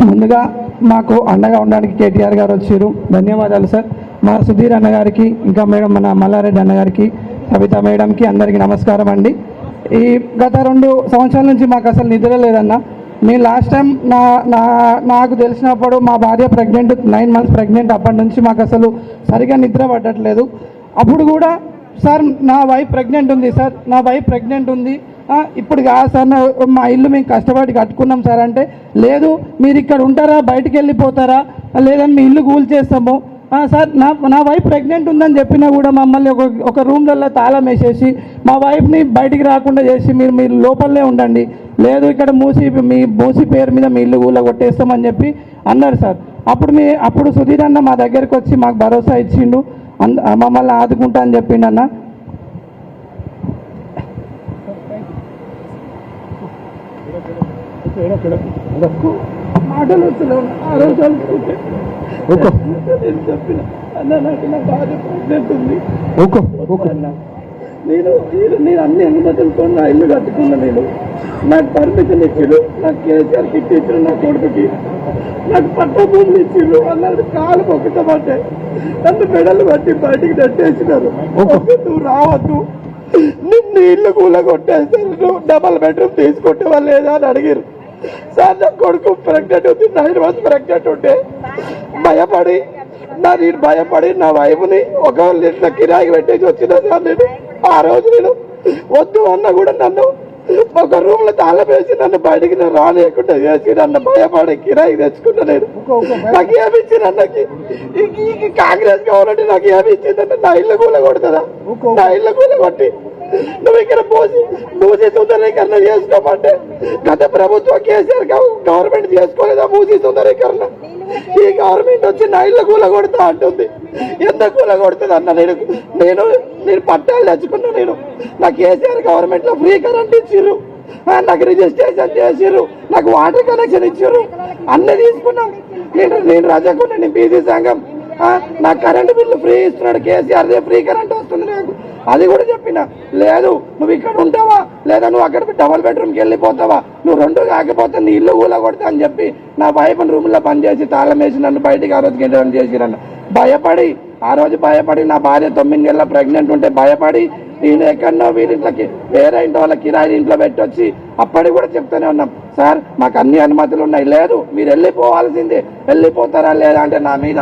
ముందుగా మాకు అండగా ఉండడానికి కేటీఆర్ గారు వచ్చారు, ధన్యవాదాలు సార్. మా సుధీర్ అన్నగారికి, ఇంకా మేడం మన మల్లారెడ్డి అన్నగారికి, కవిత మేడంకి అందరికీ నమస్కారం అండి. ఈ గత 2 సంవత్సరాల నుంచి మాకు అసలు నిద్ర లేదన్న. నేను లాస్ట్ టైం నాకు తెలిసినప్పుడు మా భార్య ప్రెగ్నెంట్, 9 మంత్స్ ప్రెగ్నెంట్. అప్పటి నుంచి మాకు అసలు సరిగా నిద్ర పట్టట్లేదు. అప్పుడు కూడా సార్ నా వైఫ్ ప్రెగ్నెంట్ ఉంది సార్, నా వైఫ్ ప్రెగ్నెంట్ ఉంది, ఇప్పుడు కాదు సార్, మా ఇల్లు మేము కష్టపడి కట్టుకున్నాం సార్ అంటే, లేదు మీరు ఇక్కడ ఉంటారా, బయటికి వెళ్ళిపోతారా, లేదని మీ ఇల్లు కూల్ చేస్తాము సార్. నా వైఫ్ ప్రెగ్నెంట్ ఉందని చెప్పినా కూడా మమ్మల్ని ఒక రూమ్లలో తాళం వేసేసి మా వైఫ్ని బయటికి రాకుండా చేసి మీరు లోపలనే ఉండండి, లేదు ఇక్కడ మీ మూసి పేరు మీద మీ ఇల్లు కూల కొట్టేస్తామని చెప్పి అన్నారు సార్. అప్పుడు సుధీర్ అన్న మా దగ్గరికి వచ్చి మాకు భరోసా ఇచ్చిండు, మమ్మల్ని ఆదుకుంటా అని చెప్పిండు అన్న. మాటలు వస్తున్నావు ఆ రోజు అనుకుంటే నేను చెప్పిన అన్న నాకు నా భార్య ప్రెగ్నెంట్ ఉంది అన్న, నేను అన్ని అనుమతులతో నా ఇల్లు కట్టుకున్నా, నాకు పర్మిషన్ ఇచ్చారు, నాకు కేసీఆర్ కిట్ ఇచ్చారు, నా కొడుకుకి నాకు పట్ట భూములు ఇచ్చారు అన్నాడు. కాలు మొక్కటమంటే నన్ను మెడలు బట్టి బయటికి నెట్టేసినారు. నువ్వు రావద్దు, నిన్ను ఇల్లు కూల కొట్టేస్తారు, నువ్వు డబల్ బెడ్రూమ్ తీసుకుంటావా లేదా అని అడిగారు సార్. నా కొడుకు ప్రెగ్నెంట్ ఉంది, 9 మంత్స్ ప్రెగ్నెంట్ ఉంటే భయపడి నా వైఫ్ని ఒక ఇట్లా కిరాయికి పెట్టేసి వచ్చిన సార్. నేను ఆ రోజు నేను వద్దు అన్న కూడా నన్ను ఒక రూమ్ లో తాళం వేసి నన్ను బయటికి రానియకుండా చేసి నన్ను భయపడి కిరాయికి తెచ్చుకున్నా. నేను నాకు ఏమిచ్చింది అన్నకి, కాంగ్రెస్ గవర్నమెంట్ నాకు ఏమిచ్చిందంటే నా ఇళ్ళ కూల కొడుతుందా, నా ఇళ్ళ కూల కొట్టి నువ్వు ఇక్కడ మూసి సుందరీకరణ చేసుకోమంటే గత ప్రభుత్వం కేసీఆర్ గవర్నమెంట్ చేసుకోలేదా మూసి సుందరీకరణ? ఈ గవర్నమెంట్ వచ్చి నా ఇళ్ళ కూల కొడతా అంటుంది. ఎంత కూల కొడుతుంది అన్న? నేను పట్టాలు తెచ్చుకున్నా, నా కేసీఆర్ గవర్నమెంట్ లో ఫ్రీ కరెంట్ ఇచ్చిర్రు, నాకు రిజిస్ట్రేషన్ చేసిర్రు, నాకు వాటర్ కనెక్షన్ ఇచ్చారు, అన్ని తీసుకున్నాం. నేను రజకున్నా, నేను బీసీ సంఘం, నాకు కరెంటు బిల్లు ఫ్రీ ఇస్తున్నాడు కేసీఆర్, ఫ్రీ కరెంట్ వస్తుంది నాకు. అది కూడా చెప్పిన, లేదు నువ్వు ఇక్కడ ఉంటావా లేదా నువ్వు అక్కడ డబల్ బెడ్రూమ్కి వెళ్ళిపోతావా, నువ్వు 2 కాకపోతే నీ ఇల్లు ఊల కొడతా అని చెప్పి నా వైఫ్ని రూమ్లో పనిచేసి తాళం వేసి నన్ను బయటికి ఆ రోజు గెంటని చేసిరన్న. ఆ రోజు భయపడి నా భార్య 9 నెలల ప్రెగ్నెంట్ ఉంటే భయపడి నేను ఎక్కడో వీరింట్లోకి వేరే ఇంటి వాళ్ళ కిరాయి ఇంట్లో పెట్టొచ్చి అప్పటికి కూడా చెప్తూనే ఉన్నాం, సార్ మాకు అన్ని అనుమతులు ఉన్నాయి, లేదు మీరు వెళ్ళిపోవాల్సిందే, వెళ్ళిపోతారా లేదా అంటే నా మీద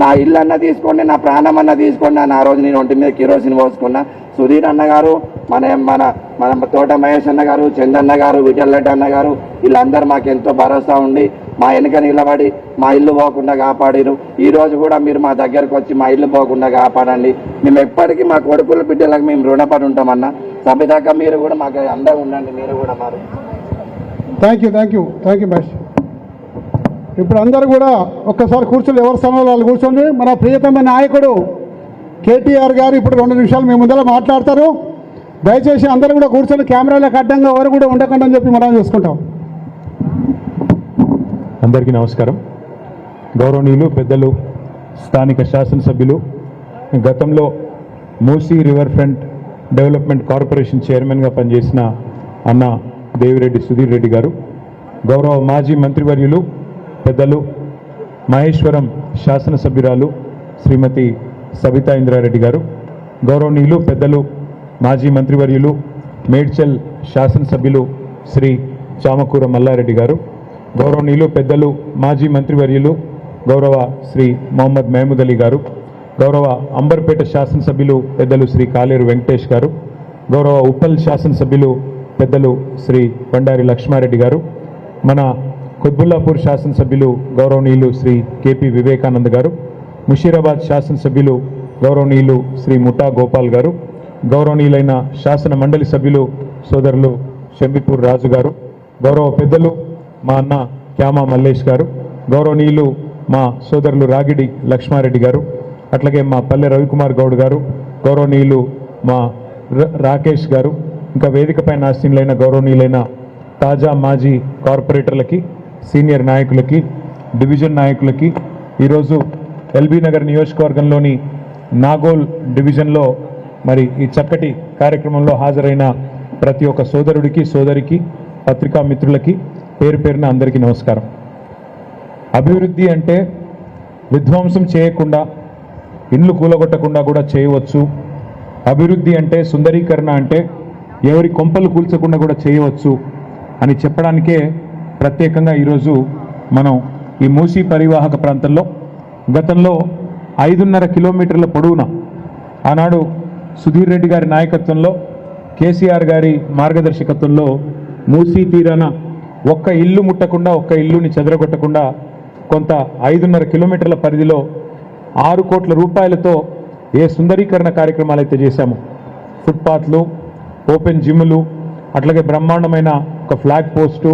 నా ఇల్లు అన్న తీసుకోండి, నా ప్రాణం అన్న తీసుకోండి అని ఆ రోజు నేను ఒంటి మీద కిరోసిన్ పోసుకున్నా. సుధీర్ అన్న గారు, మన తోట మహేష్ అన్న గారు, చందన్న గారు, విఠలరెడ్డి అన్న గారు, వీళ్ళందరూ మాకు ఎంతో భరోసా ఉండి మా వెనుక నిలబడి మా ఇల్లు పోకుండా కాపాడిరు. ఈ రోజు కూడా మీరు మా దగ్గరకు వచ్చి మా ఇల్లు పోకుండా కాపాడండి. మేము ఎప్పటికీ మా కొడుకుల బిడ్డలకు మేము రుణపడి ఉంటామన్నా. సభ్యదాకా మీరు కూడా మాకు అండగా ఉండండి, మీరు కూడా మారు. Thank you Mahesh. ఇప్పుడు అందరూ కూడా ఒక్కసారి కూర్చొని ఎవరి స్థానంలో వాళ్ళు కూర్చోండి. మన ప్రియతమ నాయకుడు కేటీఆర్ గారు ఇప్పుడు 2 నిమిషాలు మీ ముందర మాట్లాడతారు. దయచేసి అందరూ కూడా కూర్చొని కెమెరాలకు అడ్డంగా ఎవరు కూడా ఉండకండి అని చెప్పి మనం చేసుకుంటాం. అందరికీ నమస్కారం. గౌరవనీయులు పెద్దలు, స్థానిక శాసనసభ్యులు, గతంలో Musi river front development corporation చైర్మన్గా పనిచేసిన అన్న దేవిరెడ్డి సుధీర్ రెడ్డి గారు, గౌరవ మాజీ మంత్రివర్యులు పెద్దలు మహేశ్వరం శాసనసభ్యురాలు శ్రీమతి సబితా ఇంద్రారెడ్డి గారు, గౌరవనీయులు పెద్దలు మాజీ మంత్రివర్యులు మేడ్చల్ శాసనసభ్యులు శ్రీ చామకూర మల్లారెడ్డి గారు, గౌరవనీయులు పెద్దలు మాజీ మంత్రివర్యులు గౌరవ శ్రీ మొహమ్మద్ మహమూద్ అలీ గారు, గౌరవ అంబర్పేట శాసనసభ్యులు పెద్దలు శ్రీ కాలేరు వెంకటేష్ గారు, గౌరవ ఉప్పల్ శాసనసభ్యులు పెద్దలు శ్రీ బండారి లక్ష్మారెడ్డి గారు, మన కుత్బుల్లాపూర్ శాసనసభ్యులు గౌరవనీయులు శ్రీ కేపీ వివేకానంద్ గారు, ముషీరాబాద్ శాసనసభ్యులు గౌరవనీయులు శ్రీ ముఠా గోపాల్ గారు, గౌరవనీయులైన శాసన మండలి సభ్యులు సోదరులు షంబిపూర్ రాజు గారు, గౌరవ పెద్దలు మా అన్న క్యామా మల్లేష్ గారు, గౌరవనీయులు మా సోదరులు రాగిడి లక్ష్మారెడ్డి గారు, అట్లాగే మా పల్లె రవికుమార్ గౌడ్ గారు, గౌరవనీయులు మా రాకేష్ గారు, ఇంకా వేదికపైన ఆసీనులైన గౌరవనీయులైన తాజా మాజీ కార్పొరేటర్లకి, సీనియర్ నాయకులకి, డివిజన్ నాయకులకి, ఈరోజు ఎల్బీ నగర్ నియోజకవర్గంలోని నాగోల్ డివిజన్లో మరి ఈ చక్కటి కార్యక్రమంలో హాజరైన ప్రతి ఒక్క సోదరుడికి, సోదరికి, పత్రికా మిత్రులకి, పేరు పేరున అందరికీ నమస్కారం. అభివృద్ధి అంటే విధ్వంసం చేయకుండా, ఇండ్లు కూలగొట్టకుండా కూడా చేయవచ్చు. అభివృద్ధి అంటే సుందరీకరణ అంటే ఎవరి కొంపలు కూల్చకుండా కూడా చేయవచ్చు అని చెప్పడానికే ప్రత్యేకంగా ఈరోజు మనం ఈ మూసీ పరివాహక ప్రాంతంలో గతంలో 5.5 కిలోమీటర్ల పొడవున ఆనాడు సుధీర్ రెడ్డి గారి నాయకత్వంలో, కేసీఆర్ గారి మార్గదర్శకత్వంలో మూసీ తీరాన ఒక్క ఇల్లు ముట్టకుండా, ఒక్క ఇల్లుని చెదరగొట్టకుండా కొంత 5.5 కిలోమీటర్ల పరిధిలో 6 కోట్ల రూపాయలతో ఏ సుందరీకరణ కార్యక్రమాలు అయితే చేశామో, ఫుట్పాత్లు, ఓపెన్ జిమ్లు, అట్లాగే బ్రహ్మాండమైన ఒక ఫ్లాగ్ పోస్టు,